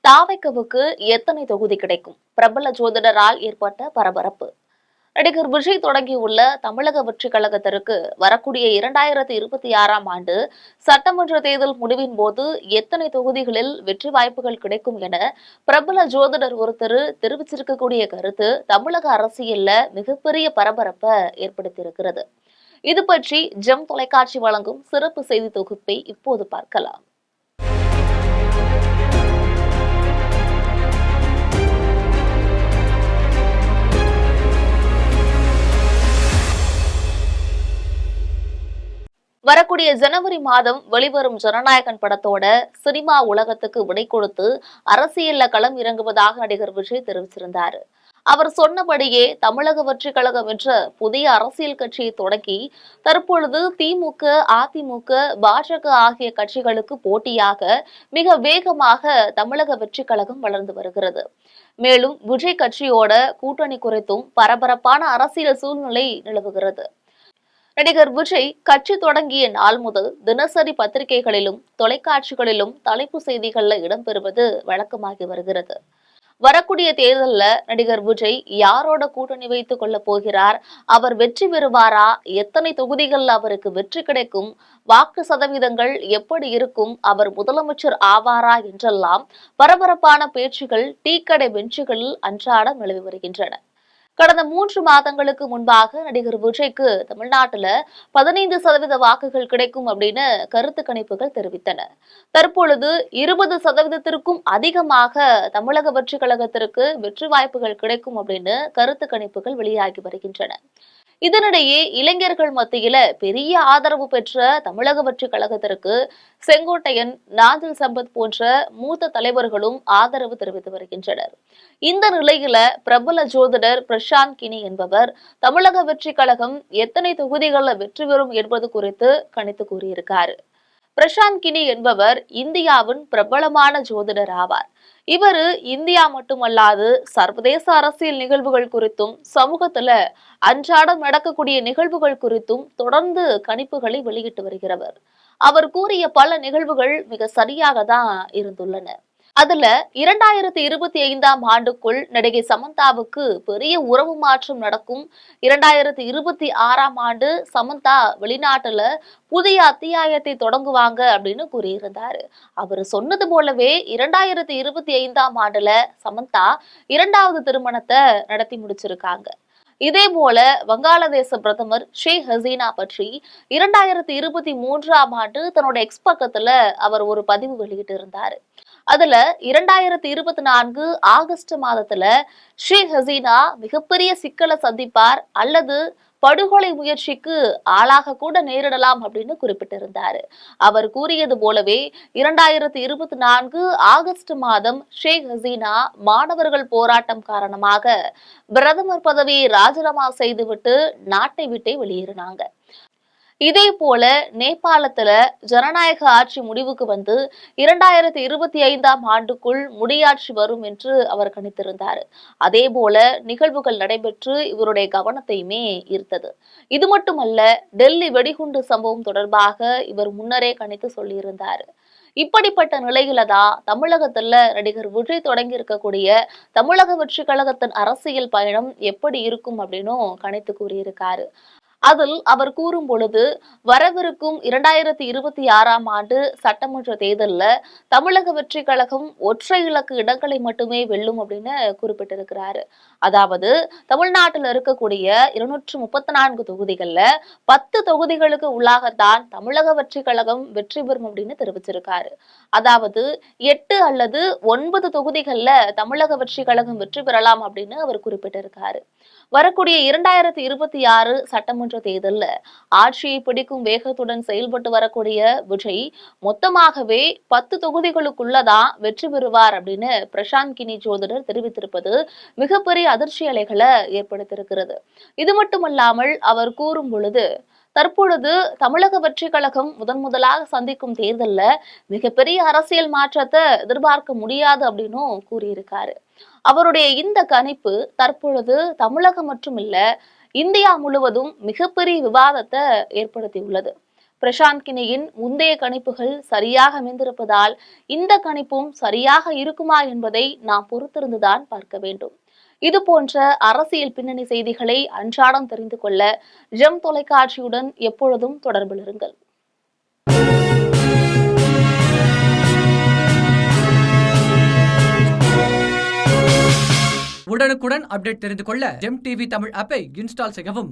தாவைக்கவுக்கு எத்தனை தொகுதி கிடைக்கும்? பிரபல ஜோதிடரால் ஏற்பட்ட பரபரப்பு. நடிகர் விஜய் தொடங்கியுள்ள தமிழக வெற்றி கழகத்திற்கு வரக்கூடிய 2026ஆம் ஆண்டு சட்டமன்ற தேர்தல் முடிவின் போது எத்தனை தொகுதிகளில் வெற்றி வாய்ப்புகள் கிடைக்கும் என பிரபல ஜோதிடர் ஒருத்தர் தெரிவிச்சிருக்கக்கூடிய கருத்து தமிழக அரசியல்ல மிகப்பெரிய பரபரப்பை ஏற்படுத்தியிருக்கிறது. இது பற்றி ஜெம் தொலைக்காட்சி வழங்கும் சிறப்பு செய்தி தொகுப்பை இப்போது பார்க்கலாம். வரக்கூடிய ஜனவரி மாதம் வெளிவரும் ஜனநாயகன் படத்தோட சினிமா உலகத்துக்கு விடை கொடுத்து அரசியல்ல களம் இறங்குவதாக நடிகர் விஜய் தெரிவிச்சிருந்தார். அவர் சொன்னபடியே தமிழக வெற்றி கழகம் என்ற புதிய அரசியல் கட்சியை தொடங்கி தற்பொழுது திமுக, அதிமுக, பாஜக ஆகிய கட்சிகளுக்கு போட்டியாக மிக வேகமாக தமிழக வெற்றி கழகம் வளர்ந்து வருகிறது. மேலும் விஜய் கட்சியோட கூட்டணி குறித்தும் பரபரப்பான அரசியல் சூழ்நிலை நிலவுகிறது. நடிகர் விஜய் கட்சி தொடங்கிய நாள் முதல் தினசரி பத்திரிகைகளிலும் தொலைக்காட்சிகளிலும் தலைப்பு செய்திகள்ல இடம்பெறுவது வழக்கமாகி வருகிறது. வரக்கூடிய தேர்தல்ல நடிகர் விஜய் யாரோட கூட்டணி வைத்துக் கொள்ள போகிறார், அவர் வெற்றி பெறுவாரா, எத்தனை தொகுதிகள் அவருக்கு வெற்றி கிடைக்கும், வாக்கு சதவீதங்கள் எப்படி இருக்கும், அவர் முதலமைச்சர் ஆவாரா என்றெல்லாம் பரபரப்பான பேச்சுகள் டீக்கடை பெஞ்சுகளில் அன்றாடம் நிலவி வருகின்றன. கடந்த 3 மாதங்களுக்கு முன்பாக நடிகர் விஜய்க்கு தமிழ்நாட்டுல 15% வாக்குகள் கிடைக்கும் அப்படின்னு கருத்து கணிப்புகள் தெரிவித்தன. தற்பொழுது 20%த்திற்கும் அதிகமாக தமிழக வெற்றி கழகத்திற்கு வெற்றி வாய்ப்புகள் கிடைக்கும் அப்படின்னு கருத்து கணிப்புகள் வெளியாகி வருகின்றன. இதனிடையே இளைஞர்கள் மத்தியில பெரிய ஆதரவு பெற்ற தமிழக வெற்றி கழகத்திற்கு செங்கோட்டையன், நாஞ்சில் சம்பத் போன்ற மூத்த தலைவர்களும் ஆதரவு தெரிவித்து வருகின்றனர். இந்த நிலையில பிரபல ஜோதிடர் பிரசாந்த் கினி என்பவர் தமிழக வெற்றி கழகம் எத்தனை தொகுதிகளில் வெற்றி பெறும் என்பது குறித்து கணித்து கூறியிருக்காரு. பிரசாந்த் கினி என்பவர் இந்தியாவின் பிரபலமான ஜோதிடர் ஆவார். இவர் இந்தியா மட்டுமல்லாது சர்வதேச அரசியல் நிகழ்வுகள் குறித்தும் சமூகத்துல அன்றாடம் நடக்கக்கூடிய நிகழ்வுகள் குறித்தும் தொடர்ந்து கணிப்புகளை வெளியிட்டு வருகிறவர். அவர் கூறிய பல நிகழ்வுகள் மிக சரியாக தான் இருந்துள்ளன. அதுல 2025ஆம் ஆண்டுக்குள் நடிகை சமந்தாவுக்கு பெரிய உறவு மாற்றம் நடக்கும், 2026ஆம் ஆண்டு சமந்தா வெளிநாட்டுல புதிய அத்தியாயத்தை தொடங்குவாங்க அப்படின்னு கூறியிருந்தாரு. அவர் சொன்னது போலவே 2025ஆம் ஆண்டுல சமந்தா 2வது திருமணத்தை நடத்தி முடிச்சிருக்காங்க. இதே போல வங்காளதேச பிரதமர் ஷேக் ஹசீனா பற்றி 2023ஆம் ஆண்டு தன்னோட எக்ஸ் பக்கத்துல அவர் ஒரு பதிவு வெளியிட்டு இருந்தாரு. அதுல 2024 ஆகஸ்ட் மாதத்துல ஷேக் ஹசீனா மிகப்பெரிய சிக்கலை சந்திப்பார் அல்லது படுகொலை முயற்சிக்கு ஆளாக கூட நேரிடலாம் அப்படின்னு குறிப்பிட்டிருந்தாரு. அவர் கூறியது போலவே 2024 ஆகஸ்ட் மாதம் ஷேக் ஹசீனா மாணவர்கள் போராட்டம் காரணமாக பிரதமர் பதவியை ராஜினாமா செய்துவிட்டு நாட்டை விட்டே வெளியேறினாங்க. இதே போல நேபாளத்துல ஜனநாயக ஆட்சி முடிவுக்கு வந்து 2025ஆம் ஆண்டுக்குள் முடியாட்சி வரும் என்று அவர் கணித்திருந்தார். அதே போல நிகழ்வுகள் நடைபெற்று இவருடைய கவனத்தையுமே ஈர்த்தது. இது மட்டுமல்ல, டெல்லி வெடிகுண்டு சம்பவம் தொடர்பாக இவர் முன்னரே கணித்து சொல்லியிருந்தார். இப்படிப்பட்ட நிலையில தான் தமிழகத்துல நடிகர் விஜய் தொடங்கி இருக்கக்கூடிய தமிழக வெற்றி கழகத்தின் அரசியல் பயணம் எப்படி இருக்கும் அப்படின்னும் கணித்து கூறியிருக்காரு. அதில் அவர் கூறும் பொழுது வரவிருக்கும் 2026ஆம் ஆண்டு சட்டமன்ற தேர்தல்ல தமிழக வெற்றி கழகம் ஒற்றை இலக்கு இடங்களை மட்டுமே வெல்லும் அப்படின்னு குறிப்பிட்டிருக்கிறாரு. அதாவது தமிழ்நாட்டில் இருக்கக்கூடிய 234 தொகுதிகள்ல 10 தொகுதிகளுக்கு உள்ளாகத்தான் தமிழக வெற்றி கழகம் வெற்றி பெறும் அப்படின்னு தெரிவிச்சிருக்காரு. அதாவது 8 அல்லது 9 தொகுதிகள்ல தமிழக வெற்றி கழகம் வெற்றி பெறலாம் அப்படின்னு அவர் குறிப்பிட்டிருக்காரு. வரக்கூடிய 2026 சட்டமன்ற தேர்தல்ல ஆட்சியை பிடிக்கும் வேகத்துடன் செயல்பட்டு வரக்கூடிய விஜய் மொத்தமாகவே 10 தொகுதிகளுக்குள்ளதான் வெற்றி பெறுவார் அப்படின்னு பிரசாந்த் கினி ஜோதிடர் தெரிவித்திருப்பது மிகப்பெரிய அதிர்ச்சி அலைகளை ஏற்படுத்தியிருக்கிறது. இது மட்டுமல்லாமல் அவர் கூறும் பொழுது தற்பொழுது தமிழக வெற்றி கழகம் முதலாக சந்திக்கும் தேர்தல்ல மிகப்பெரிய அரசியல் மாற்றத்தை எதிர்பார்க்க முடியாது அப்படின்னும் கூறியிருக்காரு. அவருடைய இந்த கணிப்பு தற்பொழுது தமிழகம் மட்டுமில்ல, இந்தியா முழுவதும் மிகப்பெரிய விவாதத்தை ஏற்படுத்தியுள்ளது. பிரசாந்த் கினியின் முந்தைய கணிப்புகள் சரியாக அமைந்திருப்பதால் இந்த கணிப்பும் சரியாக இருக்குமா என்பதை நாம் பொறுத்திருந்துதான் பார்க்க வேண்டும். இது போன்ற அரசியல் பின்னணி செய்திகளை அன்றாடம் தெரிந்து கொள்ள ஜெம் தொலைக்காட்சியுடன் எப்பொழுதும் தொடர்பில் இருங்கள். உடனுக்குடன் அப்டேட் தெரிந்து கொள்ள ஜெம் டிவி தமிழ் ஆப்பை இன்ஸ்டால் செய்யவும்.